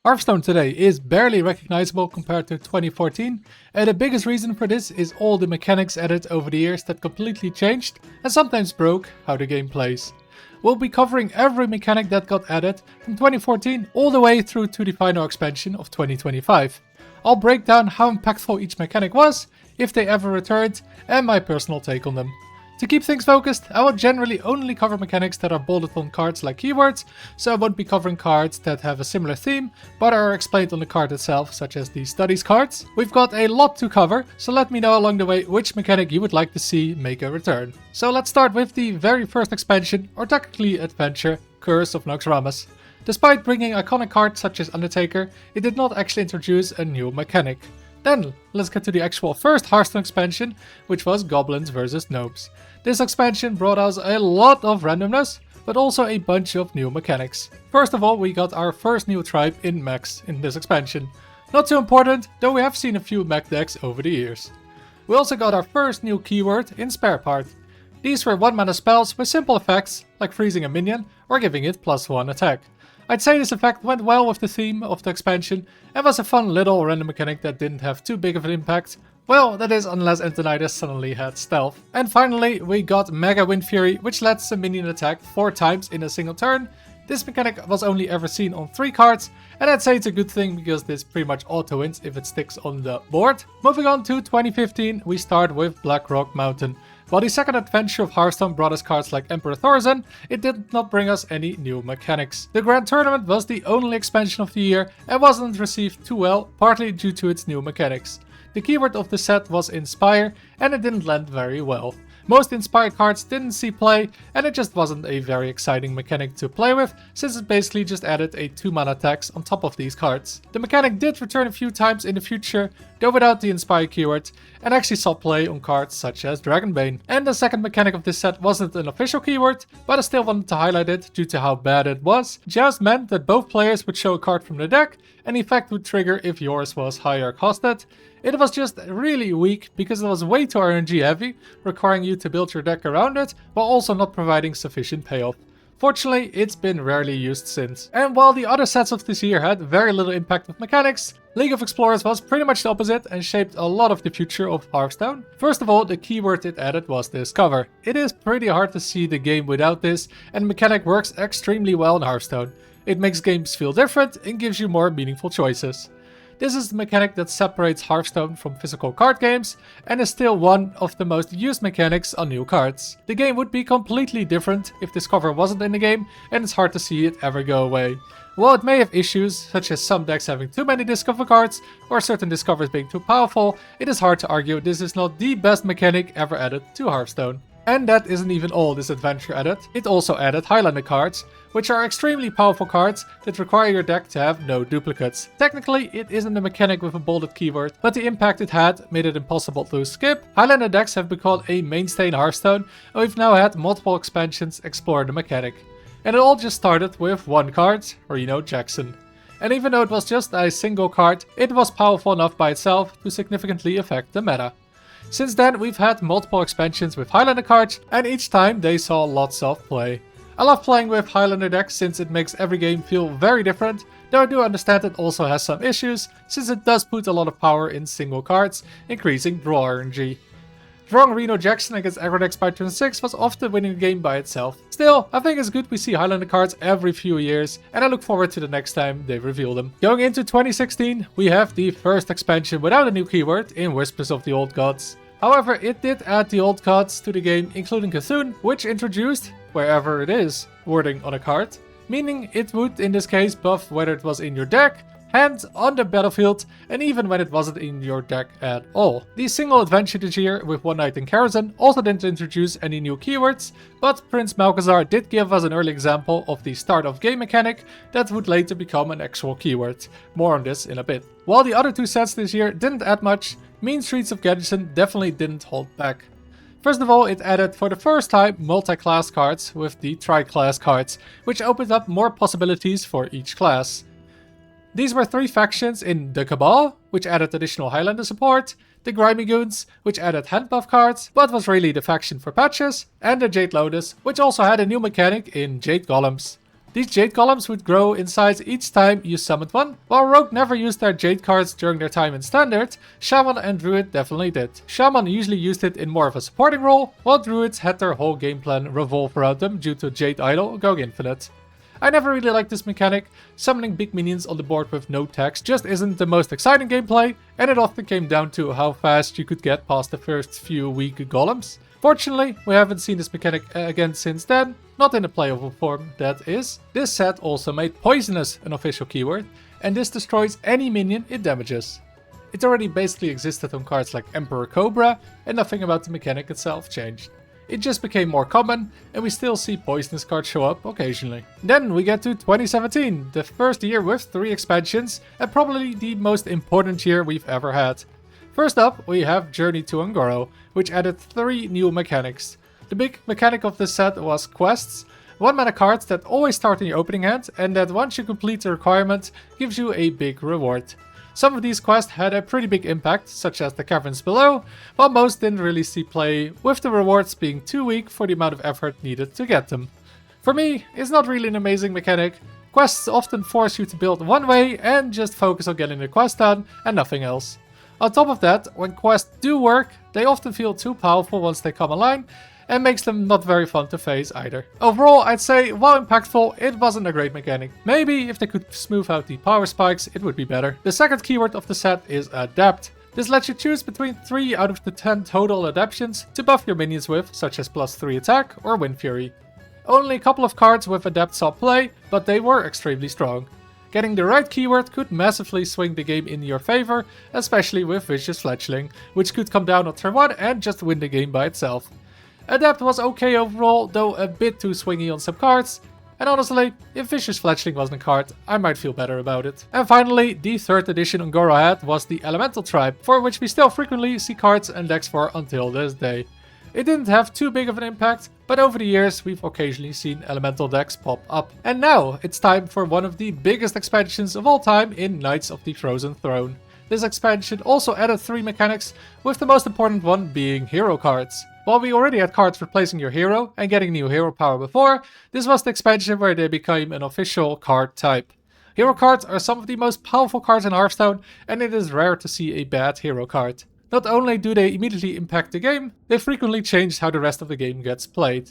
Hearthstone today is barely recognizable compared to 2014, and the biggest reason for this is all the mechanics added over the years that completely changed and sometimes broke how the game plays. We'll be covering every mechanic that got added from 2014 all the way through to the final expansion of 2025. I'll break down how impactful each mechanic was, if they ever returned, and my personal take on them. To keep things focused, I will generally only cover mechanics that are bolded on cards like keywords, so I won't be covering cards that have a similar theme, but are explained on the card itself, such as the studies cards. We've got a lot to cover, so let me know along the way which mechanic you would like to see make a return. So let's start with the very first expansion, or technically adventure, Curse of Noxramas. Despite bringing iconic cards such as Undertaker, it did not actually introduce a new mechanic. Then, let's get to the actual first Hearthstone expansion, which was Goblins vs Gnomes. This expansion brought us a lot of randomness, but also a bunch of new mechanics. First of all, we got our first new tribe in mechs in this expansion. Not too important, though we have seen a few mech decks over the years. We also got our first new keyword in Spare Part. These were 1-mana spells with simple effects, like freezing a minion or giving it +1 attack. I'd say this effect went well with the theme of the expansion and was a fun little random mechanic that didn't have too big of an impact. Well, that is unless Antonidas suddenly had stealth. And finally, we got Mega Wind Fury, which lets a minion attack 4 times in a single turn. This mechanic was only ever seen on 3 cards, and I'd say it's a good thing because this pretty much auto wins if it sticks on the board. Moving on to 2015, we start with Blackrock Mountain. While the second adventure of Hearthstone brought us cards like Emperor Thaurissan, it did not bring us any new mechanics. The Grand Tournament was the only expansion of the year and wasn't received too well, partly due to its new mechanics. The keyword of the set was Inspire, and it didn't land very well. Most Inspire cards didn't see play, and it just wasn't a very exciting mechanic to play with, since it basically just added a 2-mana tax on top of these cards. The mechanic did return a few times in the future, though without the Inspire keyword, and actually saw play on cards such as Dragonbane. And the second mechanic of this set wasn't an official keyword, but I still wanted to highlight it due to how bad it was. Just meant that both players would show a card from the deck, and the effect would trigger if yours was higher costed. It was just really weak because it was way too RNG heavy, requiring you to build your deck around it, while also not providing sufficient payoff. Fortunately, it's been rarely used since. And while the other sets of this year had very little impact with mechanics, League of Explorers was pretty much the opposite and shaped a lot of the future of Hearthstone. First of all, the keyword it added was Discover. It is pretty hard to see the game without this, and the mechanic works extremely well in Hearthstone. It makes games feel different and gives you more meaningful choices. This is the mechanic that separates Hearthstone from physical card games and is still one of the most used mechanics on new cards. The game would be completely different if Discover wasn't in the game, and it's hard to see it ever go away. While it may have issues, such as some decks having too many Discover cards or certain Discovers being too powerful, it is hard to argue this is not the best mechanic ever added to Hearthstone. And that isn't even all this adventure added. It also added Highlander cards, which are extremely powerful cards that require your deck to have no duplicates. Technically, it isn't a mechanic with a bolded keyword, but the impact it had made it impossible to skip. Highlander decks have become a mainstay in Hearthstone, and we've now had multiple expansions explore the mechanic. And it all just started with one card, or Jackson. And even though it was just a single card, it was powerful enough by itself to significantly affect the meta. Since then, we've had multiple expansions with Highlander cards, and each time they saw lots of play. I love playing with Highlander decks since it makes every game feel very different, though I do understand it also has some issues, since it does put a lot of power in single cards, increasing draw RNG. Drawing Reno Jackson against aggro decks by turn 6 was often winning the game by itself. Still, I think it's good we see Highlander cards every few years, and I look forward to the next time they reveal them. Going into 2016, we have the first expansion without a new keyword in Whispers of the Old Gods. However, it did add the old gods to the game, including Cthulhu, which introduced, wherever it is, wording on a card, meaning it would in this case buff whether it was in your deck, hand, on the battlefield, and even when it wasn't in your deck at all. The single adventure this year with One Night in Karazhan also didn't introduce any new keywords, but Prince Malchezaar did give us an early example of the start of game mechanic that would later become an actual keyword. More on this in a bit. While the other two sets this year didn't add much, Mean Streets of Gadgetzan definitely didn't hold back. First of all, it added for the first time multi-class cards with the tri-class cards, which opened up more possibilities for each class. These were 3 factions in the Cabal, which added additional Highlander support, the Grimy Goons, which added hand buff cards, but was really the faction for patches, and the Jade Lotus, which also had a new mechanic in Jade Golems. These Jade columns would grow in size each time you summoned one. While Rogue never used their Jade cards during their time in Standard, Shaman and Druid definitely did. Shaman usually used it in more of a supporting role, while Druids had their whole game plan revolve around them due to Jade Idol going infinite. I never really liked this mechanic. Summoning big minions on the board with no text just isn't the most exciting gameplay, and it often came down to how fast you could get past the first few weak golems. Fortunately, we haven't seen this mechanic again since then, not in a playable form, that is. This set also made Poisonous an official keyword, and this destroys any minion it damages. It already basically existed on cards like Emperor Cobra, and nothing about the mechanic itself changed. It just became more common, and we still see Poisonous cards show up occasionally. Then we get to 2017, the first year with 3 expansions, and probably the most important year we've ever had. First up, we have Journey to Un'Goro, which added 3 new mechanics. The big mechanic of this set was quests, 1-mana cards that always start in your opening hand, and that once you complete the requirement, gives you a big reward. Some of these quests had a pretty big impact, such as the Caverns Below, while most didn't really see play, with the rewards being too weak for the amount of effort needed to get them. For me, it's not really an amazing mechanic. Quests often force you to build one way and just focus on getting the quest done and nothing else. On top of that, when quests do work, they often feel too powerful once they come online, and makes them not very fun to face either. Overall, I'd say, while impactful, it wasn't a great mechanic. Maybe if they could smooth out the power spikes, it would be better. The second keyword of the set is Adapt. This lets you choose between 3 out of the 10 total adaptations to buff your minions with, such as +3 attack or Wind Fury. Only a couple of cards with Adapt saw play, but they were extremely strong. Getting the right keyword could massively swing the game in your favor, especially with Vicious Fledgling, which could come down on turn 1 and just win the game by itself. Adapt was okay overall, though a bit too swingy on some cards, and honestly, if Vicious Fledgling wasn't a card, I might feel better about it. And finally, the 3rd edition Un'Goro had was the Elemental Tribe, for which we still frequently see cards and decks for until this day. It didn't have too big of an impact, but over the years we've occasionally seen elemental decks pop up. And now it's time for one of the biggest expansions of all time in Knights of the Frozen Throne. This expansion also added 3 mechanics, with the most important one being hero cards. While we already had cards replacing your hero and getting new hero power before, this was the expansion where they became an official card type. Hero cards are some of the most powerful cards in Hearthstone, and it is rare to see a bad hero card. Not only do they immediately impact the game, they frequently change how the rest of the game gets played.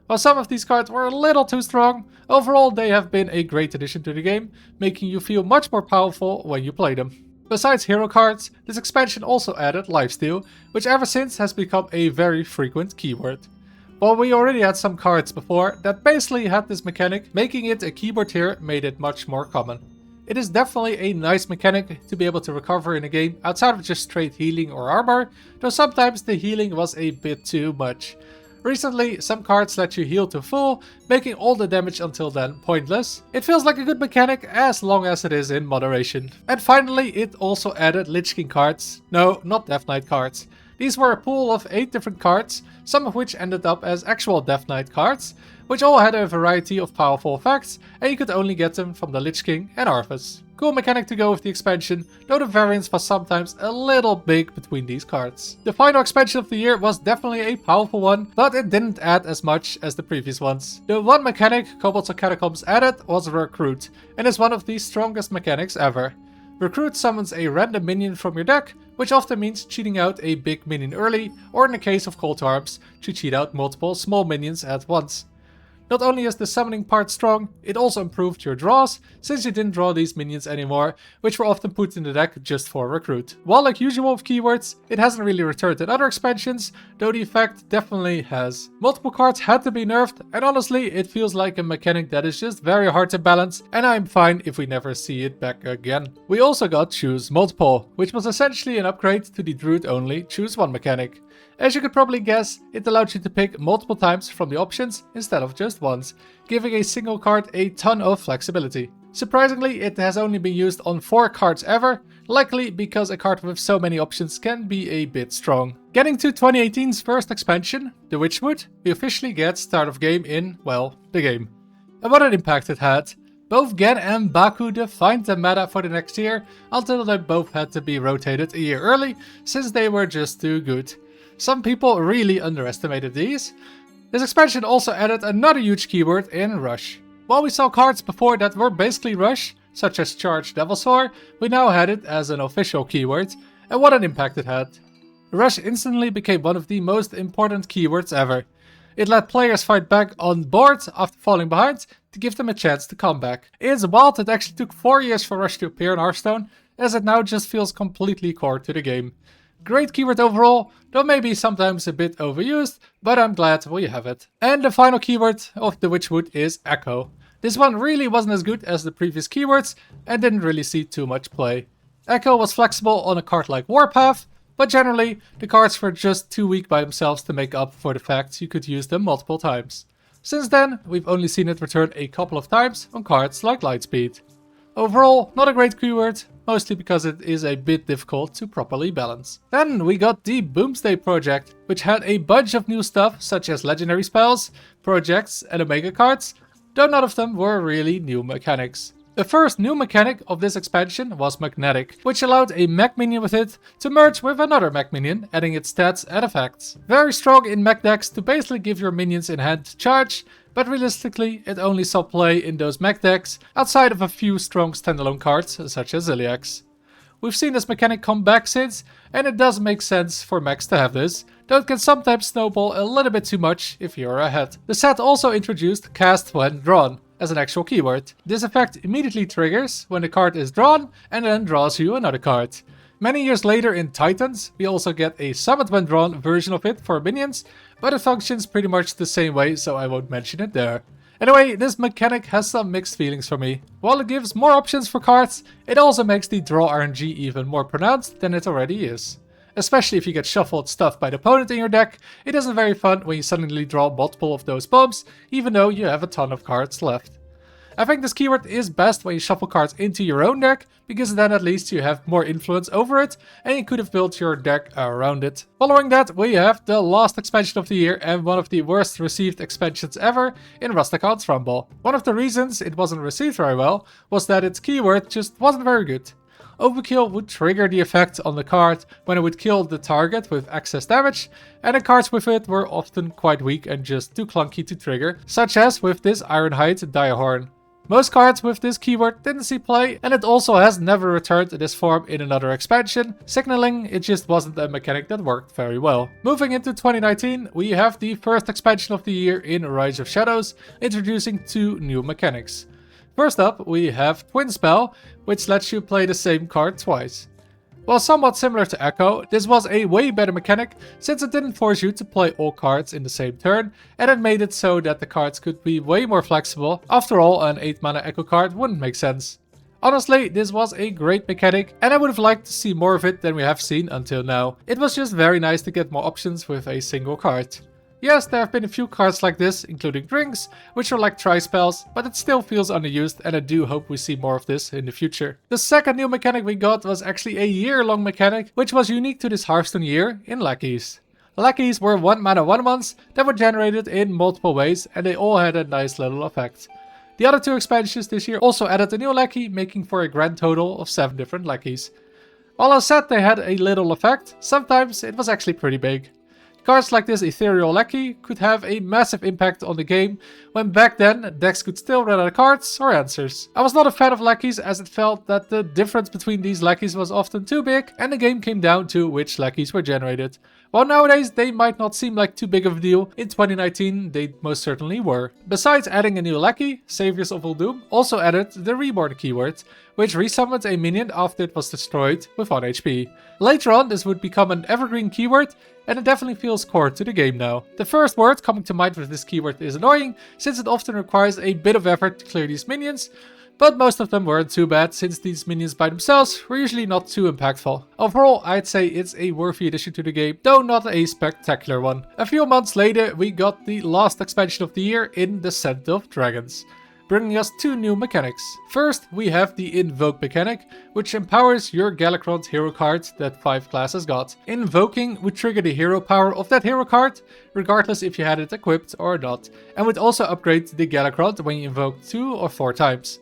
While some of these cards were a little too strong, overall they have been a great addition to the game, making you feel much more powerful when you play them. Besides hero cards, this expansion also added lifesteal, which ever since has become a very frequent keyword. While we already had some cards before that basically had this mechanic, making it a keyword here made it much more common. It is definitely a nice mechanic to be able to recover in a game outside of just straight healing or armor, though sometimes the healing was a bit too much. Recently, some cards let you heal to full, making all the damage until then pointless. It feels like a good mechanic as long as it is in moderation. And finally, it also added Lich King cards. No, not Death Knight cards. These were a pool of 8 different cards, some of which ended up as actual Death Knight cards, which all had a variety of powerful effects, and you could only get them from the Lich King and Arthas. Cool mechanic to go with the expansion, though the variance was sometimes a little big between these cards. The final expansion of the year was definitely a powerful one, but it didn't add as much as the previous ones. The one mechanic Kobolds and Catacombs added was Recruit, and is one of the strongest mechanics ever. Recruit summons a random minion from your deck, which often means cheating out a big minion early, or in the case of Cold Arms, to cheat out multiple small minions at once. Not only is the summoning part strong, it also improved your draws, since you didn't draw these minions anymore, which were often put in the deck just for Recruit. While like usual with keywords, it hasn't really returned in other expansions, though the effect definitely has. Multiple cards had to be nerfed, and honestly it feels like a mechanic that is just very hard to balance, and I'm fine if we never see it back again. We also got Choose Multiple, which was essentially an upgrade to the Druid only Choose One mechanic. As you could probably guess, it allowed you to pick multiple times from the options instead of just once, giving a single card a ton of flexibility. Surprisingly, it has only been used on 4 cards ever, likely because a card with so many options can be a bit strong. Getting to 2018's first expansion, the Witchwood, we officially get start of game in, well, the game. And what an impact it had. Both Gen and Baku defined the meta for the next year, until they both had to be rotated a year early, since they were just too good. Some people really underestimated these. This expansion also added another huge keyword in Rush. While we saw cards before that were basically rush, such as Charged Devilsaur, we now had it as an official keyword, and what an impact it had. Rush instantly became one of the most important keywords ever. It let players fight back on board after falling behind to give them a chance to come back. It's wild it actually took 4 years for Rush to appear in Hearthstone, as it now just feels completely core to the game. Great keyword overall, though maybe sometimes a bit overused, but I'm glad we have it. And the final keyword of the Witchwood is Echo. This one really wasn't as good as the previous keywords and didn't really see too much play. Echo was flexible on a card like Warpath, but generally the cards were just too weak by themselves to make up for the fact you could use them multiple times. Since then, we've only seen it return a couple of times on cards like Lightspeed. Overall, not a great keyword, mostly because it is a bit difficult to properly balance. Then we got the Boomsday project, which had a bunch of new stuff such as legendary spells, projects and Omega cards, though none of them were really new mechanics. The first new mechanic of this expansion was Magnetic, which allowed a mech minion with it to merge with another mech minion, adding its stats and effects. Very strong in mech decks to basically give your minions in hand charge, but realistically it only saw play in those mech decks outside of a few strong standalone cards such as Iliax. We've seen this mechanic come back since, and it does make sense for mechs to have this, though it can sometimes snowball a little bit too much if you're ahead. The set also introduced Cast When Drawn as an actual keyword. This effect immediately triggers when the card is drawn and then draws you another card. Many years later in Titans, we also get a Summoned When Drawn version of it for minions, but it functions pretty much the same way, so I won't mention it there. Anyway, this mechanic has some mixed feelings for me. While it gives more options for cards, it also makes the draw RNG even more pronounced than it already is. Especially if you get shuffled stuff by the opponent in your deck, it isn't very fun when you suddenly draw multiple of those bombs, even though you have a ton of cards left. I think this keyword is best when you shuffle cards into your own deck, because then at least you have more influence over it, and you could have built your deck around it. Following that, we have the last expansion of the year and one of the worst received expansions ever in Rustakhan's Rumble. One of the reasons it wasn't received very well was that its keyword just wasn't very good. Overkill would trigger the effect on the card when it would kill the target with excess damage, and the cards with it were often quite weak and just too clunky to trigger, such as with this Ironhide Direhorn. Most cards with this keyword didn't see play, and it also has never returned in this form in another expansion, signaling it just wasn't a mechanic that worked very well. Moving into 2019, we have the first expansion of the year in Rise of Shadows, introducing two new mechanics. First up, we have Twin Spell, which lets you play the same card twice. While somewhat similar to Echo, this was a way better mechanic since it didn't force you to play all cards in the same turn, and it made it so that the cards could be way more flexible. After all, an 8 mana Echo card wouldn't make sense. Honestly, this was a great mechanic, and I would have liked to see more of it than we have seen until now. It was just very nice to get more options with a single card. Yes, there have been a few cards like this, including Drinks, which are like tri-spells, but it still feels underused, and I do hope we see more of this in the future. The second new mechanic we got was actually a year-long mechanic, which was unique to this Hearthstone year in Lackeys. Lackeys were 1 mana 1/1s that were generated in multiple ways, and they all had a nice little effect. The other two expansions this year also added a new Lackey, making for a grand total of 7 different Lackeys. While I said they had a little effect, sometimes it was actually pretty big. Cards like this Ethereal Lackey could have a massive impact on the game, when back then decks could still run out of cards or answers. I was not a fan of Lackeys, as it felt that the difference between these Lackeys was often too big, and the game came down to which Lackeys were generated. While nowadays they might not seem like too big of a deal, in 2019 they most certainly were. Besides adding a new Lackey, Saviors of Uldum also added the Reborn keyword, which resummoned a minion after it was destroyed with 1 HP. Later on this would become an evergreen keyword, and it definitely feels core to the game now. The first word coming to mind with this keyword is annoying, since it often requires a bit of effort to clear these minions, but most of them weren't too bad, since these minions by themselves were usually not too impactful. Overall, I'd say it's a worthy addition to the game, though not a spectacular one. A few months later, we got the last expansion of the year in Descent of Dragons, bringing us 2 new mechanics. First, we have the Invoke mechanic, which empowers your Galakrond hero card that 5 classes got. Invoking would trigger the hero power of that hero card, regardless if you had it equipped or not, and would also upgrade the Galakrond when you invoke 2 or 4 times.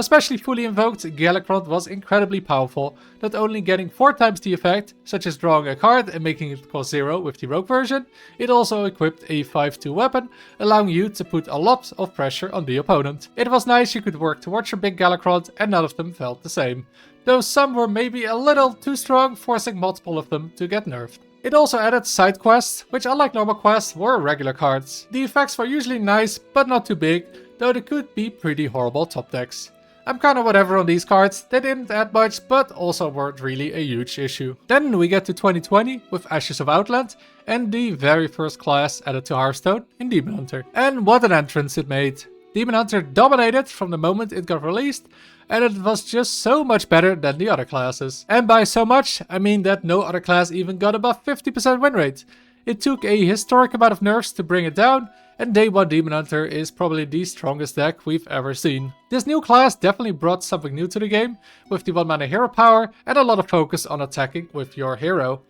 Especially fully invoked, Galakrond was incredibly powerful, not only getting 4 times the effect, such as drawing a card and making it cost 0 with the rogue version, it also equipped a 5/2 weapon, allowing you to put a lot of pressure on the opponent. It was nice you could work towards your big Galakrond and none of them felt the same, though some were maybe a little too strong, forcing multiple of them to get nerfed. It also added side quests, which unlike normal quests were regular cards. The effects were usually nice, but not too big, though they could be pretty horrible top decks. I'm kinda whatever on these cards, they didn't add much, but also weren't really a huge issue. Then we get to 2020 with Ashes of Outland and the very first class added to Hearthstone in Demon Hunter. And what an entrance it made! Demon Hunter dominated from the moment it got released, and it was just so much better than the other classes. And by so much, I mean that no other class even got above 50% win rate. It took a historic amount of nerfs to bring it down, and Day 1 Demon Hunter is probably the strongest deck we've ever seen. This new class definitely brought something new to the game, with the 1 mana hero power and a lot of focus on attacking with your hero.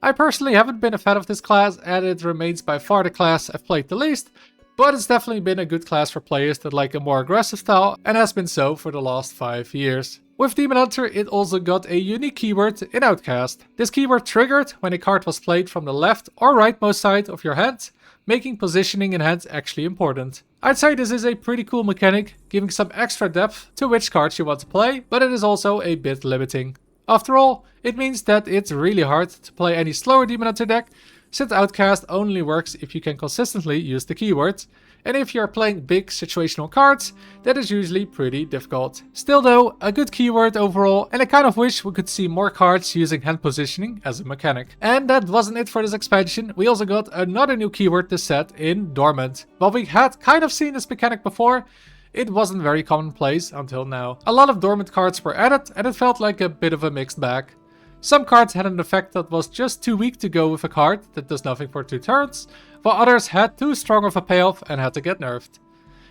I personally haven't been a fan of this class, and it remains by far the class I've played the least, but it's definitely been a good class for players that like a more aggressive style, and has been so for the last 5 years. With Demon Hunter, it also got a unique keyword in Outcast. This keyword triggered when a card was played from the left or rightmost side of your hand, making positioning in hand actually important. I'd say this is a pretty cool mechanic, giving some extra depth to which cards you want to play, but it is also a bit limiting. After all, it means that it's really hard to play any slower Demon Hunter deck, since Outcast only works if you can consistently use the keyword, and if you're playing big situational cards, that is usually pretty difficult. Still though, a good keyword overall, and I kind of wish we could see more cards using hand positioning as a mechanic. And that wasn't it for this expansion, we also got another new keyword this set in Dormant. While we had kind of seen this mechanic before, it wasn't very commonplace until now. A lot of Dormant cards were added, and it felt like a bit of a mixed bag. Some cards had an effect that was just too weak to go with a card that does nothing for 2 turns, while others had too strong of a payoff and had to get nerfed.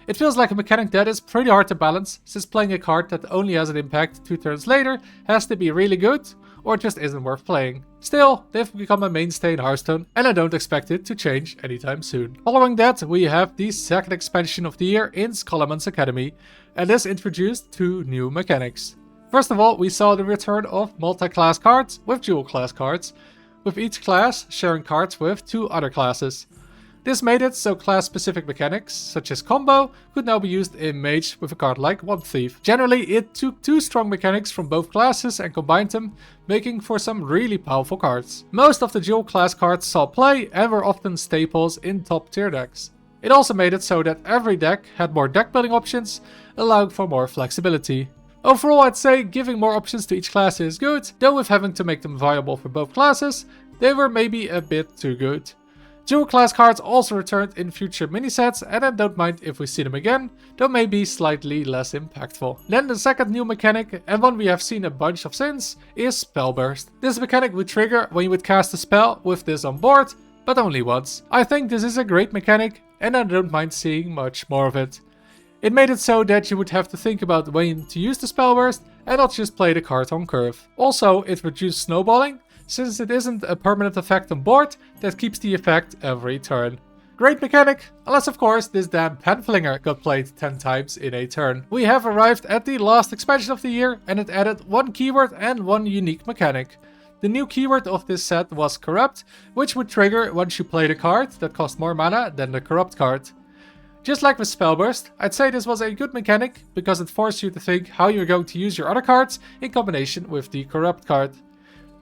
It feels like a mechanic that is pretty hard to balance, since playing a card that only has an impact 2 turns later has to be really good, or just isn't worth playing. Still, they've become a mainstay in Hearthstone, and I don't expect it to change anytime soon. Following that, we have the second expansion of the year in Skullman's Academy, and this introduced 2 new mechanics. First of all, we saw the return of multi-class cards with dual class cards, with each class sharing cards with 2 other classes. This made it so class-specific mechanics, such as combo, could now be used in Mage with a card like One Thief. Generally, it took 2 strong mechanics from both classes and combined them, making for some really powerful cards. Most of the dual class cards saw play and were often staples in top tier decks. It also made it so that every deck had more deck building options, allowing for more flexibility. Overall, I'd say giving more options to each class is good, though with having to make them viable for both classes, they were maybe a bit too good. Dual class cards also returned in future minisets, and I don't mind if we see them again, though maybe slightly less impactful. Then the second new mechanic, and one we have seen a bunch of since, is Spellburst. This mechanic would trigger when you would cast a spell with this on board, but only once. I think this is a great mechanic, and I don't mind seeing much more of it. It made it so that you would have to think about when to use the Spellburst and not just play the card on curve. Also, it reduced snowballing, since it isn't a permanent effect on board that keeps the effect every turn. Great mechanic, unless of course this damn Penflinger got played 10 times in a turn. We have arrived at the last expansion of the year, and it added 1 keyword and 1 unique mechanic. The new keyword of this set was Corrupt, which would trigger once you played a card that cost more mana than the Corrupt card. Just like with Spellburst, I'd say this was a good mechanic because it forced you to think how you're going to use your other cards in combination with the Corrupt card.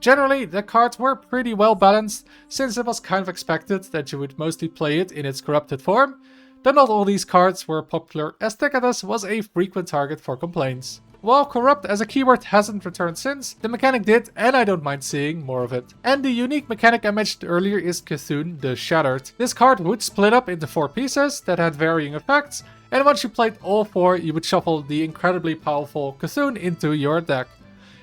Generally, the cards were pretty well balanced, since it was kind of expected that you would mostly play it in its corrupted form, though not all these cards were popular, as Tecatus was a frequent target for complaints. While Corrupt as a keyword hasn't returned since, the mechanic did, and I don't mind seeing more of it. And the unique mechanic I mentioned earlier is Cthulhu the Shattered. This card would split up into 4 pieces that had varying effects, and once you played all 4, you would shuffle the incredibly powerful Cthulhu into your deck.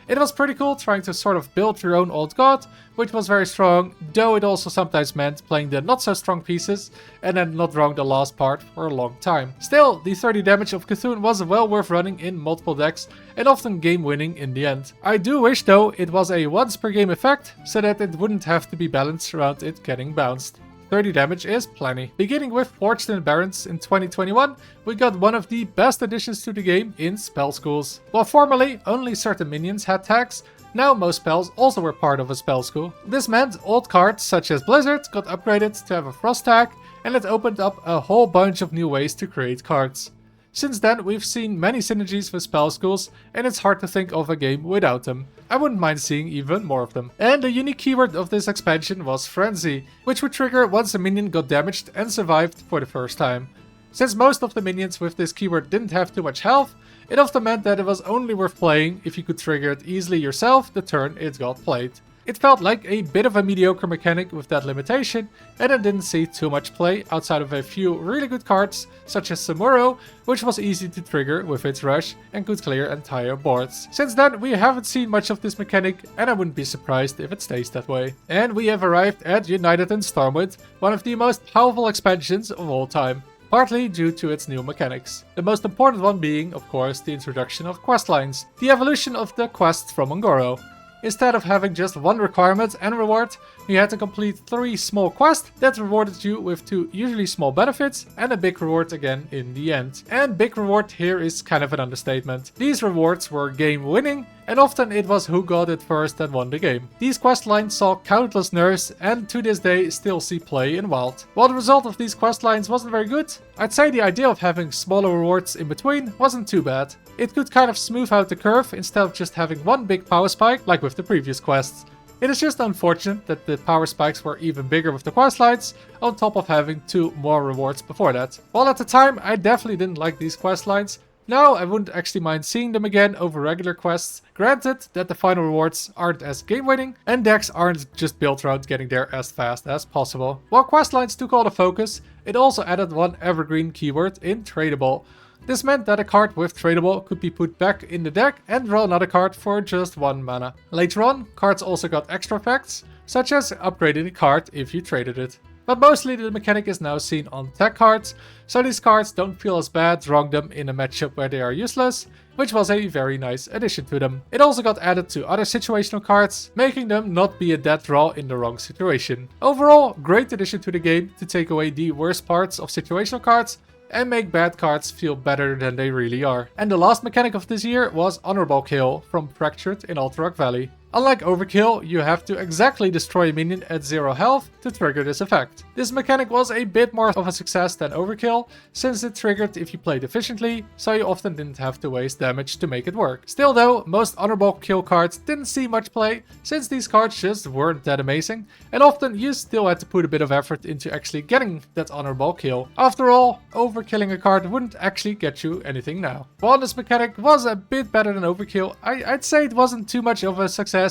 It was pretty cool trying to sort of build your own old god, which was very strong, though it also sometimes meant playing the not so strong pieces and then not drawing the last part for a long time. Still, the 30 damage of Cthulhu was well worth running in multiple decks and often game winning in the end. I do wish though it was a once per game effect, so that it wouldn't have to be balanced around it getting bounced. 30 damage is plenty. Beginning with Fortunate Barons in 2021, we got one of the best additions to the game in spell schools. While formerly only certain minions had tags, now most spells also were part of a spell school. This meant old cards such as Blizzard got upgraded to have a frost tag, and it opened up a whole bunch of new ways to create cards. Since then, we've seen many synergies with spell schools, and it's hard to think of a game without them. I wouldn't mind seeing even more of them. And the unique keyword of this expansion was Frenzy, which would trigger once a minion got damaged and survived for the first time. Since most of the minions with this keyword didn't have too much health, it often meant that it was only worth playing if you could trigger it easily yourself the turn it got played. It felt like a bit of a mediocre mechanic with that limitation, and I didn't see too much play outside of a few really good cards, such as Samuro, which was easy to trigger with its rush and could clear entire boards. Since then, we haven't seen much of this mechanic, and I wouldn't be surprised if it stays that way. And we have arrived at United and Stormwind, one of the most powerful expansions of all time, partly due to its new mechanics. The most important one being, of course, the introduction of questlines, the evolution of the quests from Ungoro. Instead of having just one requirement and reward, you had to complete 3 small quests that rewarded you with 2 usually small benefits and a big reward again in the end. And big reward here is kind of an understatement. These rewards were game winning, and often it was who got it first that won the game. These questlines saw countless nerfs and to this day still see play in WoW. While the result of these questlines wasn't very good, I'd say the idea of having smaller rewards in between wasn't too bad. It could kind of smooth out the curve instead of just having one big power spike like with the previous quests. It is just unfortunate that the power spikes were even bigger with the questlines, on top of having 2 more rewards before that. While at the time I definitely didn't like these questlines, now I wouldn't actually mind seeing them again over regular quests, granted that the final rewards aren't as game winning and decks aren't just built around getting there as fast as possible. While questlines took all the focus, it also added one evergreen keyword in Tradable. This meant that a card with Tradable could be put back in the deck and draw another card for just 1 mana. Later on, cards also got extra effects, such as upgrading a card if you traded it. But mostly the mechanic is now seen on tech cards, so these cards don't feel as bad drawing them in a matchup where they are useless, which was a very nice addition to them. It also got added to other situational cards, making them not be a dead draw in the wrong situation. Overall, great addition to the game to take away the worst parts of situational cards and make bad cards feel better than they really are. And the last mechanic of this year was Honorable Kill from Fractured in Alterac Valley. Unlike Overkill, you have to exactly destroy a minion at 0 health to trigger this effect. This mechanic was a bit more of a success than Overkill, since it triggered if you played efficiently, so you often didn't have to waste damage to make it work. Still though, most Honorable Kill cards didn't see much play, since these cards just weren't that amazing, and often you still had to put a bit of effort into actually getting that Honorable Kill. After all, overkilling a card wouldn't actually get you anything now. While this mechanic was a bit better than Overkill, I'd say it wasn't too much of a success,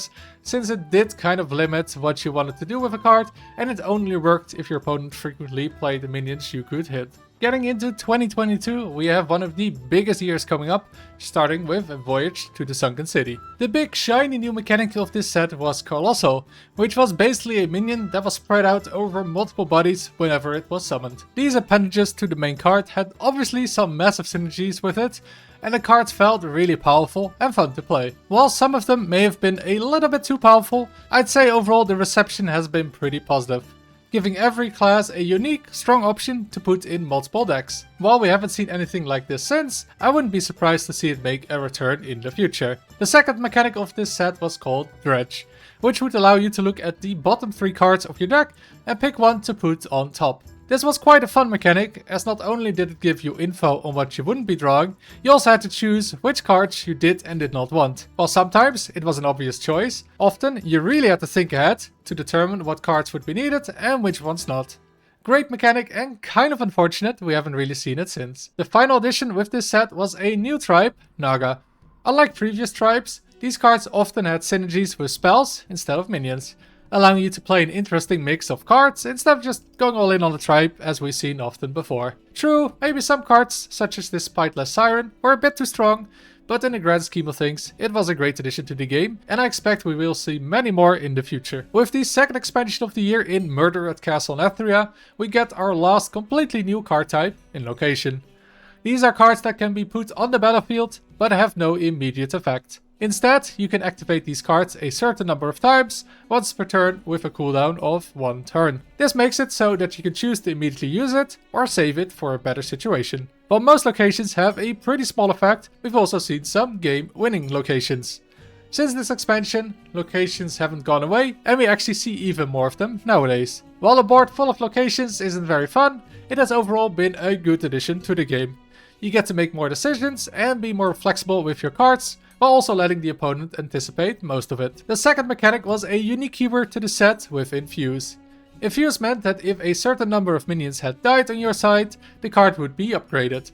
since it did kind of limit what you wanted to do with a card, and it only worked if your opponent frequently played the minions you could hit. Getting into 2022, we have one of the biggest years coming up, starting with a Voyage to the Sunken City. The big shiny new mechanic of this set was Colossal, which was basically a minion that was spread out over multiple bodies whenever it was summoned. These appendages to the main card had obviously some massive synergies with it, and the cards felt really powerful and fun to play. While some of them may have been a little bit too powerful, I'd say overall the reception has been pretty positive, giving every class a unique, strong option to put in multiple decks. While we haven't seen anything like this since, I wouldn't be surprised to see it make a return in the future. The second mechanic of this set was called Dredge, which would allow you to look at the bottom 3 cards of your deck and pick one to put on top. This was quite a fun mechanic, as not only did it give you info on what you wouldn't be drawing, you also had to choose which cards you did and did not want. While sometimes it was an obvious choice, often you really had to think ahead to determine what cards would be needed and which ones not. Great mechanic and kind of unfortunate we haven't really seen it since. The final addition with this set was a new tribe, Naga. Unlike previous tribes, these cards often had synergies with spells instead of minions, allowing you to play an interesting mix of cards instead of just going all in on the tribe as we've seen often before. True, maybe some cards, such as this Spiteless Siren, were a bit too strong, but in the grand scheme of things, it was a great addition to the game, and I expect we will see many more in the future. With the second expansion of the year in Murder at Castle Nathria, we get our last completely new card type, Invocation. These are cards that can be put on the battlefield, but have no immediate effect. Instead, you can activate these cards a certain number of times, once per turn with a cooldown of 1 turn. This makes it so that you can choose to immediately use it or save it for a better situation. While most locations have a pretty small effect, we've also seen some game-winning locations. Since this expansion, locations haven't gone away, and we actually see even more of them nowadays. While a board full of locations isn't very fun, it has overall been a good addition to the game. You get to make more decisions and be more flexible with your cards, while also letting the opponent anticipate most of it. The second mechanic was a unique keyword to the set with Infuse. Infuse meant that if a certain number of minions had died on your side, the card would be upgraded.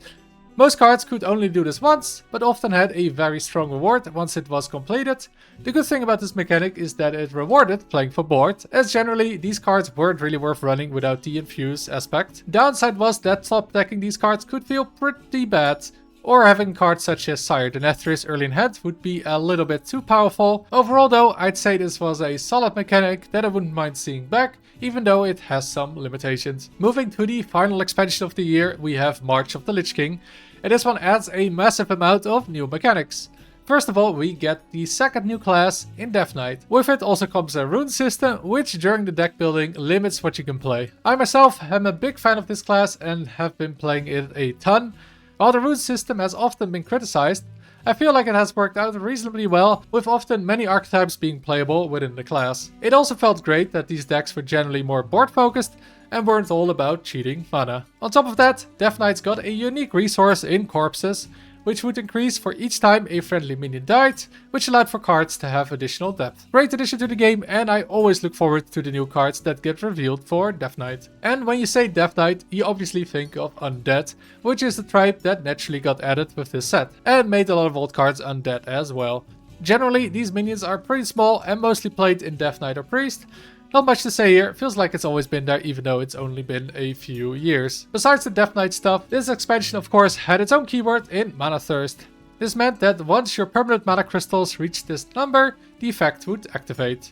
Most cards could only do this once, but often had a very strong reward once it was completed. The good thing about this mechanic is that it rewarded playing for board, as generally these cards weren't really worth running without the Infuse aspect. Downside was that top decking these cards could feel pretty bad, or having cards such as Sire Denethris early in hand would be a little bit too powerful. Overall though, I'd say this was a solid mechanic that I wouldn't mind seeing back, even though it has some limitations. Moving to the final expansion of the year, we have March of the Lich King, and this one adds a massive amount of new mechanics. First of all, we get the second new class in Death Knight. With it also comes a rune system, which during the deck building limits what you can play. I myself am a big fan of this class and have been playing it a ton. While the rune system has often been criticized, I feel like it has worked out reasonably well, with often many archetypes being playable within the class. It also felt great that these decks were generally more board focused and weren't all about cheating mana. On top of that, Death Knight's got a unique resource in corpses, which would increase for each time a friendly minion died, which allowed for cards to have additional depth. Great addition to the game, and I always look forward to the new cards that get revealed for Death Knight. And when you say Death Knight, you obviously think of Undead, which is the tribe that naturally got added with this set, and made a lot of old cards undead as well. Generally, these minions are pretty small and mostly played in Death Knight or Priest. Not much to say here, feels like it's always been there even though it's only been a few years. Besides the Death Knight stuff, this expansion of course had its own keyword in Mana Thirst. This meant that once your permanent mana crystals reached this number, the effect would activate.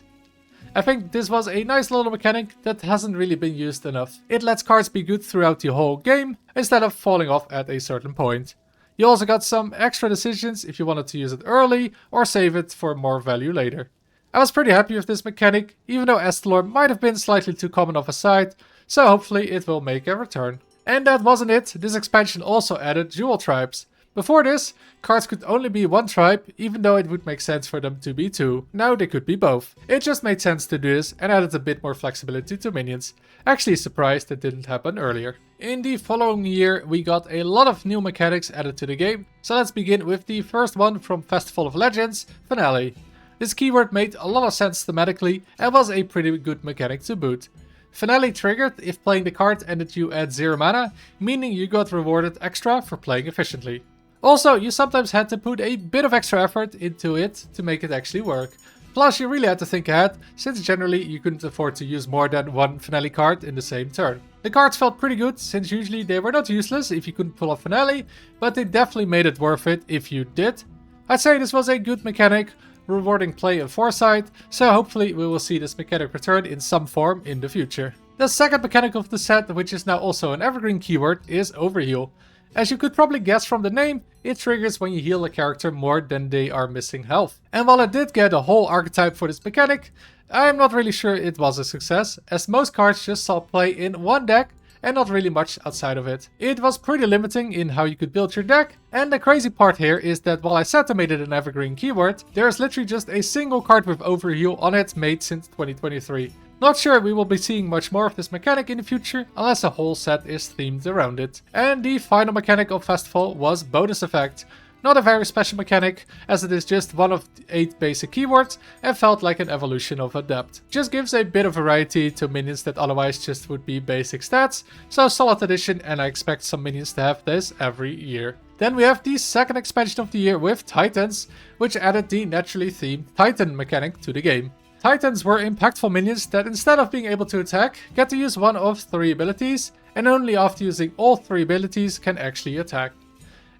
I think this was a nice little mechanic that hasn't really been used enough. It lets cards be good throughout the whole game, instead of falling off at a certain point. You also got some extra decisions if you wanted to use it early or save it for more value later. I was pretty happy with this mechanic, even though Estalor might have been slightly too common of a sight, so hopefully it will make a return. And that wasn't it, this expansion also added dual tribes. Before this, cards could only be one tribe, even though it would make sense for them to be two. Now they could be both. It just made sense to do this and added a bit more flexibility to minions. Actually surprised it didn't happen earlier. In the following year, we got a lot of new mechanics added to the game, so let's begin with the first one from Festival of Legends, Finale. This keyword made a lot of sense thematically and was a pretty good mechanic to boot. Finale triggered if playing the card ended you at 0 mana, meaning you got rewarded extra for playing efficiently. Also, you sometimes had to put a bit of extra effort into it to make it actually work. Plus, you really had to think ahead, since generally you couldn't afford to use more than one Finale card in the same turn. The cards felt pretty good, since usually they were not useless if you couldn't pull off Finale, but they definitely made it worth it if you did. I'd say this was a good mechanic, rewarding play and foresight, so hopefully we will see this mechanic return in some form in the future. The second mechanic of the set, which is now also an evergreen keyword, is Overheal. As you could probably guess from the name, it triggers when you heal a character more than they are missing health. And while I did get a whole archetype for this mechanic, I am not really sure it was a success, as most cards just saw play in one deck and not really much outside of it. It was pretty limiting in how you could build your deck, and the crazy part here is that while I said I made it an evergreen keyword, there is literally just a single card with Overheal on it made since 2023. Not sure we will be seeing much more of this mechanic in the future, unless a whole set is themed around it. And the final mechanic of Festival was Bonus Effect. Not a very special mechanic, as it is just one of 8 basic keywords and felt like an evolution of Adept. Just gives a bit of variety to minions that otherwise just would be basic stats, so solid addition, and I expect some minions to have this every year. Then we have the second expansion of the year with Titans, which added the naturally themed Titan mechanic to the game. Titans were impactful minions that instead of being able to attack, get to use one of 3 abilities, and only after using all 3 abilities can actually attack.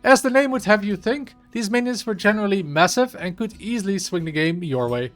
As the name would have you think, these minions were generally massive and could easily swing the game your way.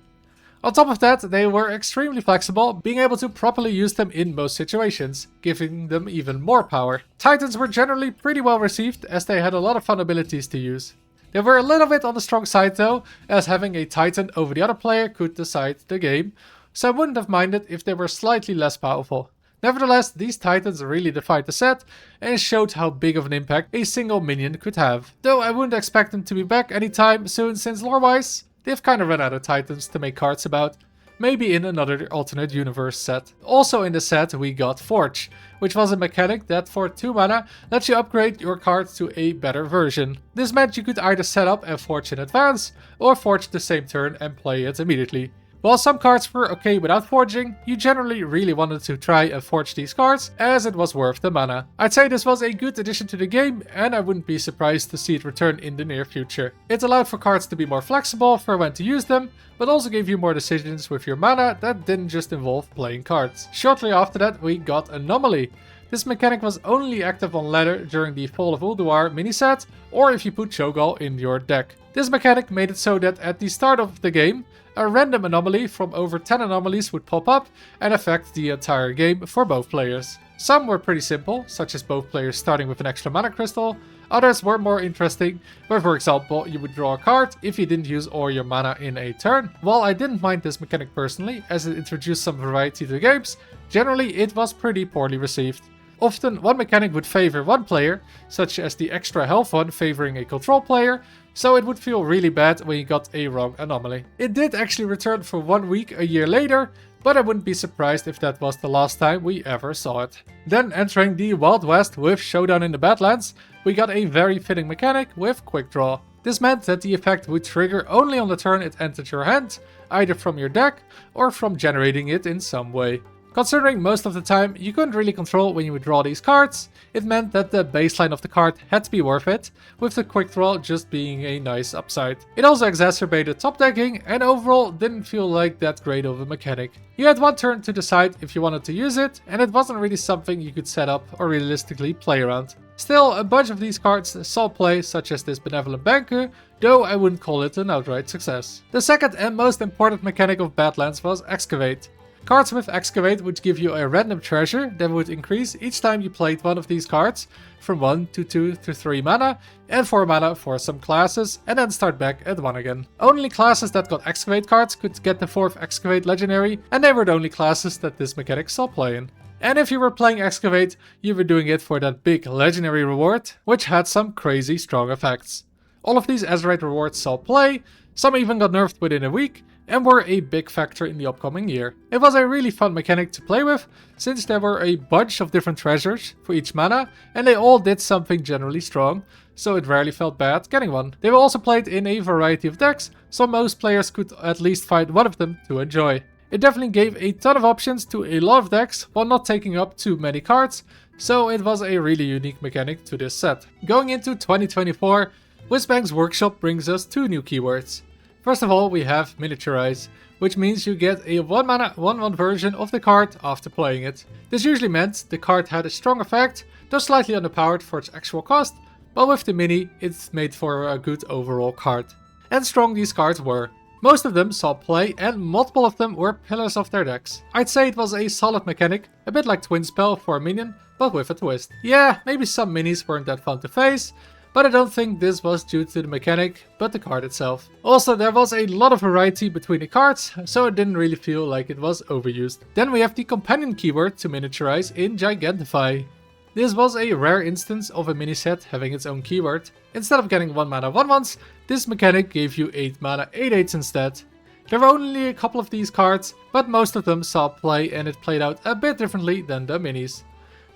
On top of that, they were extremely flexible, being able to properly use them in most situations, giving them even more power. Titans were generally pretty well received, as they had a lot of fun abilities to use. They were a little bit on the strong side though, as having a Titan over the other player could decide the game, so I wouldn't have minded if they were slightly less powerful. Nevertheless, these Titans really defied the set and showed how big of an impact a single minion could have. Though I wouldn't expect them to be back anytime soon, since lore-wise, they've kinda run out of Titans to make cards about. Maybe in another alternate universe set. Also in the set we got Forge, which was a mechanic that for 2 mana lets you upgrade your card to a better version. This meant you could either set up and forge in advance, or forge the same turn and play it immediately. While some cards were okay without forging, you generally really wanted to try and forge these cards, as it was worth the mana. I'd say this was a good addition to the game, and I wouldn't be surprised to see it return in the near future. It allowed for cards to be more flexible for when to use them, but also gave you more decisions with your mana that didn't just involve playing cards. Shortly after that we got Anomaly. This mechanic was only active on ladder during the Fall of Ulduar miniset, or if you put Cho'Gall in your deck. This mechanic made it so that at the start of the game, a random anomaly from over 10 anomalies would pop up and affect the entire game for both players. Some were pretty simple, such as both players starting with an extra mana crystal. Others were more interesting, where for example you would draw a card if you didn't use all your mana in a turn. While I didn't mind this mechanic personally, as it introduced some variety to the games, generally it was pretty poorly received. Often one mechanic would favor one player, such as the extra health one favoring a control player, so it would feel really bad when you got a wrong anomaly. It did actually return for 1 week a year later, but I wouldn't be surprised if that was the last time we ever saw it. Then entering the Wild West with Showdown in the Badlands, we got a very fitting mechanic with Quick Draw. This meant that the effect would trigger only on the turn it entered your hand, either from your deck or from generating it in some way. Considering most of the time you couldn't really control when you would draw these cards, it meant that the baseline of the card had to be worth it, with the quick draw just being a nice upside. It also exacerbated top decking and overall didn't feel like that great of a mechanic. You had 1 turn to decide if you wanted to use it, and it wasn't really something you could set up or realistically play around. Still, a bunch of these cards saw play, such as this Benevolent Banker, though I wouldn't call it an outright success. The second and most important mechanic of Badlands was Excavate. Cards with Excavate would give you a random treasure that would increase each time you played one of these cards from 1 to 2 to 3 mana and 4 mana for some classes, and then start back at 1 again. Only classes that got Excavate cards could get the 4th Excavate legendary, and they were the only classes that this mechanic saw play in. And if you were playing Excavate, you were doing it for that big legendary reward, which had some crazy strong effects. All of these Azerite rewards saw play, some even got nerfed within a week, and were a big factor in the upcoming year. It was a really fun mechanic to play with, since there were a bunch of different treasures for each mana, and they all did something generally strong, so it rarely felt bad getting one. They were also played in a variety of decks, so most players could at least find one of them to enjoy. It definitely gave a ton of options to a lot of decks, while not taking up too many cards, so it was a really unique mechanic to this set. Going into 2024, Whizbang's Workshop brings us 2 new keywords. First of all, we have Miniaturize, which means you get a 1 mana 1/1 version of the card after playing it. This usually meant the card had a strong effect, though slightly underpowered for its actual cost, but with the mini, it's made for a good overall card. And strong these cards were. Most of them saw play, and multiple of them were pillars of their decks. I'd say it was a solid mechanic, a bit like Twin Spell for a minion, but with a twist. Yeah, maybe some minis weren't that fun to face, but I don't think this was due to the mechanic, but the card itself. Also, there was a lot of variety between the cards, so it didn't really feel like it was overused. Then we have the companion keyword to miniaturize in Gigantify. This was a rare instance of a mini set having its own keyword. Instead of getting 1 mana 1/1s, this mechanic gave you 8 mana 8/8s instead. There were only a couple of these cards, but most of them saw play and it played out a bit differently than the minis.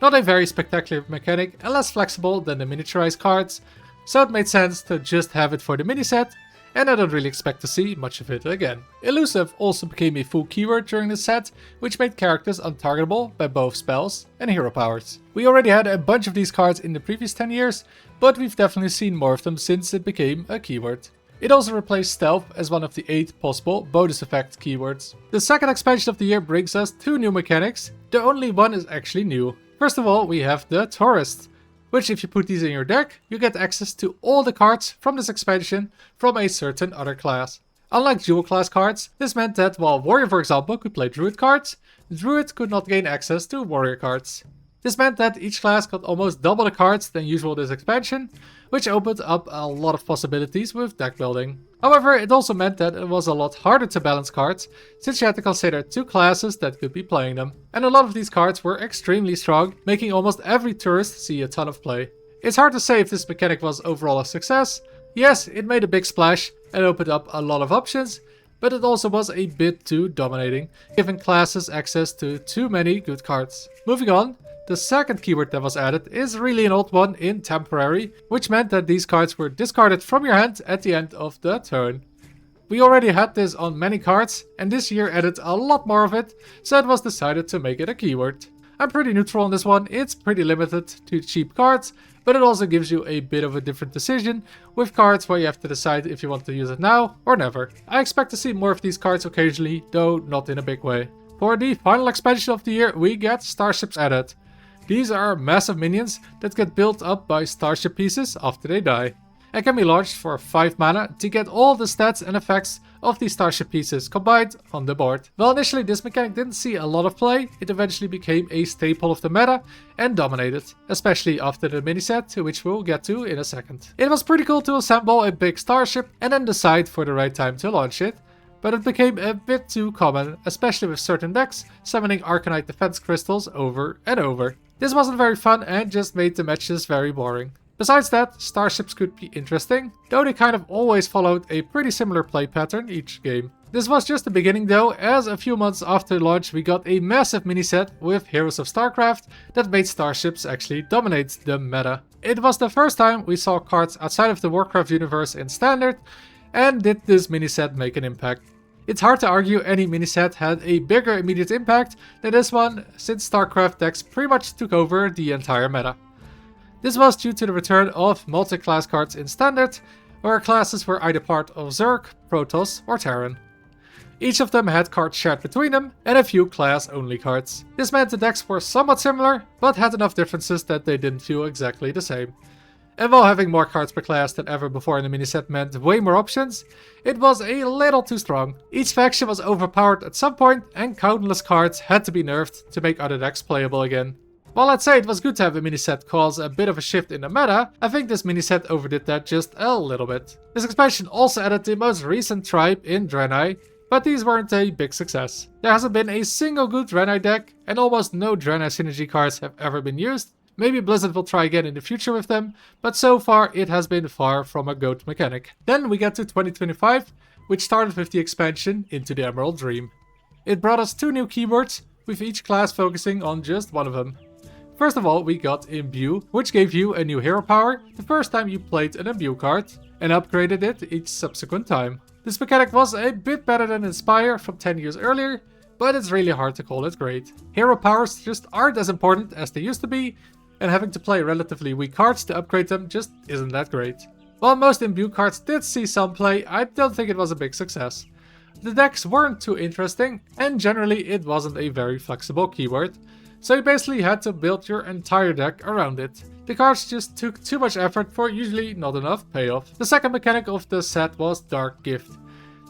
Not a very spectacular mechanic and less flexible than the miniaturized cards, so it made sense to just have it for the mini set, and I don't really expect to see much of it again. Elusive also became a full keyword during the set, which made characters untargetable by both spells and hero powers. We already had a bunch of these cards in the previous 10 years, but we've definitely seen more of them since it became a keyword. It also replaced Stealth as one of the 8 possible bonus effect keywords. The second expansion of the year brings us 2 new mechanics, the only one is actually new. First of all, we have the Tourist, which if you put these in your deck, you get access to all the cards from this expansion from a certain other class. Unlike dual class cards, this meant that while Warrior for example could play Druid cards, Druid could not gain access to Warrior cards. This meant that each class got almost double the cards than usual this expansion, which opened up a lot of possibilities with deck building. However, it also meant that it was a lot harder to balance cards, since you had to consider 2 classes that could be playing them. And a lot of these cards were extremely strong, making almost every tourist see a ton of play. It's hard to say if this mechanic was overall a success. Yes, it made a big splash and opened up a lot of options, but it also was a bit too dominating, giving classes access to too many good cards. Moving on, the second keyword that was added is really an old one in temporary, which meant that these cards were discarded from your hand at the end of the turn. We already had this on many cards, and this year added a lot more of it, so it was decided to make it a keyword. I'm pretty neutral on this one. It's pretty limited to cheap cards, but it also gives you a bit of a different decision with cards where you have to decide if you want to use it now or never. I expect to see more of these cards occasionally, though not in a big way. For the final expansion of the year, we get Starships added. These are massive minions that get built up by starship pieces after they die, and can be launched for 5 mana to get all the stats and effects of these starship pieces combined on the board. While initially this mechanic didn't see a lot of play, it eventually became a staple of the meta and dominated, especially after the mini set, which we'll get to in a second. It was pretty cool to assemble a big starship and then decide for the right time to launch it, but it became a bit too common, especially with certain decks summoning Arcanite defense crystals over and over. This wasn't very fun and just made the matches very boring. Besides that, Starships could be interesting, though they kind of always followed a pretty similar play pattern each game. This was just the beginning though, as a few months after launch we got a massive mini set with Heroes of Starcraft that made Starships actually dominate the meta. It was the first time we saw cards outside of the Warcraft universe in Standard, and did this mini set make an impact? It's hard to argue any mini set had a bigger immediate impact than this one, since Starcraft decks pretty much took over the entire meta. This was due to the return of multi-class cards in Standard, where classes were either part of Zerg, Protoss or Terran. Each of them had cards shared between them, and a few class-only cards. This meant the decks were somewhat similar, but had enough differences that they didn't feel exactly the same. And while having more cards per class than ever before in the mini set meant way more options, it was a little too strong. Each faction was overpowered at some point, and countless cards had to be nerfed to make other decks playable again. While I'd say it was good to have a mini set cause a bit of a shift in the meta, I think this mini set overdid that just a little bit. This expansion also added the most recent tribe in Draenei, but these weren't a big success. There hasn't been a single good Draenei deck, and almost no Draenei synergy cards have ever been used. Maybe Blizzard will try again in the future with them, but so far it has been far from a GOAT mechanic. Then we get to 2025, which started with the expansion into the Emerald Dream. It brought us 2 new keywords, with each class focusing on just one of them. First of all, we got Imbue, which gave you a new hero power the first time you played an Imbue card, and upgraded it each subsequent time. This mechanic was a bit better than Inspire from 10 years earlier, but it's really hard to call it great. Hero powers just aren't as important as they used to be, and having to play relatively weak cards to upgrade them just isn't that great. While most Imbue cards did see some play, I don't think it was a big success. The decks weren't too interesting, and generally it wasn't a very flexible keyword, so you basically had to build your entire deck around it. The cards just took too much effort for usually not enough payoff. The second mechanic of the set was Dark Gift.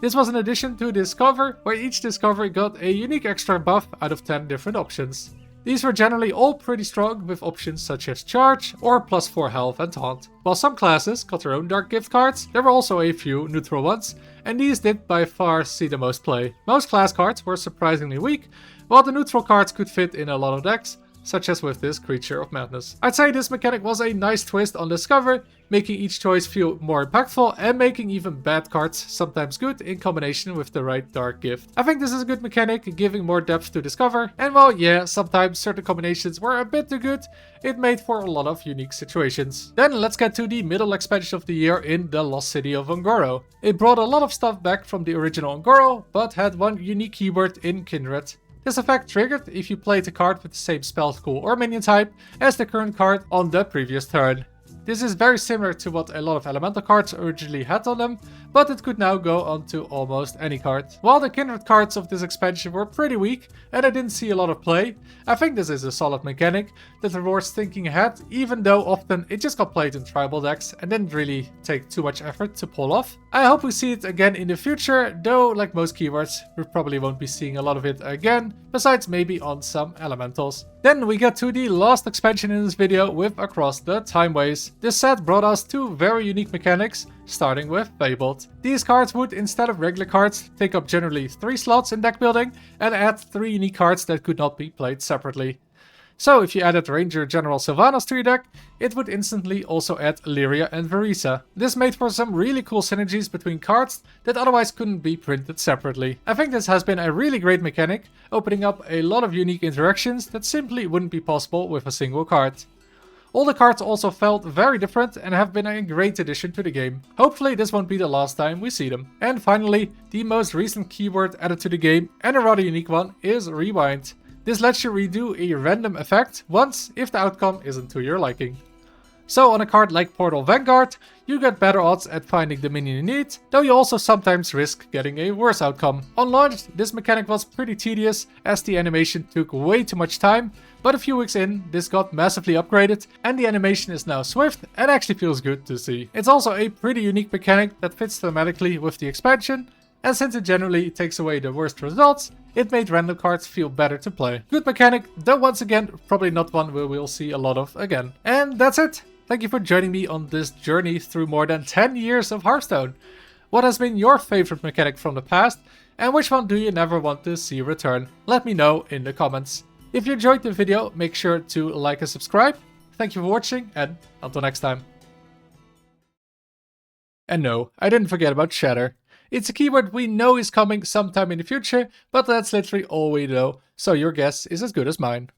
This was an addition to Discover, where each Discovery got a unique extra buff out of 10 different options. These were generally all pretty strong, with options such as Charge or +4 health and Taunt. While some classes got their own Dark Gift cards, there were also a few neutral ones, and these did by far see the most play. Most class cards were surprisingly weak, while the neutral cards could fit in a lot of decks, such as with this Creature of Madness. I'd say this mechanic was a nice twist on Discover, making each choice feel more impactful and making even bad cards sometimes good in combination with the right Dark Gift. I think this is a good mechanic, giving more depth to Discover, and while yeah, sometimes certain combinations were a bit too good, it made for a lot of unique situations. Then let's get to the middle expansion of the year in the Lost City of Un'Goro. It brought a lot of stuff back from the original Un'Goro, but had one unique keyword in Kindred. This effect triggered if you played a card with the same spell school or minion type as the current card on the previous turn. This is very similar to what a lot of elemental cards originally had on them, but it could now go onto almost any card. While the Kindred cards of this expansion were pretty weak and I didn't see a lot of play, I think this is a solid mechanic that rewards thinking ahead, even though often it just got played in tribal decks and didn't really take too much effort to pull off. I hope we see it again in the future, though like most keywords, we probably won't be seeing a lot of it again, besides maybe on some elementals. Then we get to the last expansion in this video with Across the Timeways. This set brought us two very unique mechanics, starting with Fabled. These cards would, instead of regular cards, take up generally 3 slots in deck building and add 3 unique cards that could not be played separately. So if you added Ranger General Sylvanas to your deck, it would instantly also add Lyria and Verisa. This made for some really cool synergies between cards that otherwise couldn't be printed separately. I think this has been a really great mechanic, opening up a lot of unique interactions that simply wouldn't be possible with a single card. All the cards also felt very different and have been a great addition to the game. Hopefully this won't be the last time we see them. And finally, the most recent keyword added to the game, and a rather unique one, is Rewind. This lets you redo a random effect once if the outcome isn't to your liking. So on a card like Portal Vanguard, you get better odds at finding the minion you need, though you also sometimes risk getting a worse outcome. On launch, this mechanic was pretty tedious as the animation took way too much time, but a few weeks in, this got massively upgraded and the animation is now swift and actually feels good to see. It's also a pretty unique mechanic that fits thematically with the expansion, and since it generally takes away the worst results, it made random cards feel better to play. Good mechanic, though once again, probably not one we will see a lot of again. And that's it! Thank you for joining me on this journey through more than 10 years of Hearthstone. What has been your favorite mechanic from the past, and which one do you never want to see return? Let me know in the comments. If you enjoyed the video, make sure to like and subscribe. Thank you for watching, and until next time. And no, I didn't forget about Shatter. It's a keyword we know is coming sometime in the future, but that's literally all we know, so your guess is as good as mine.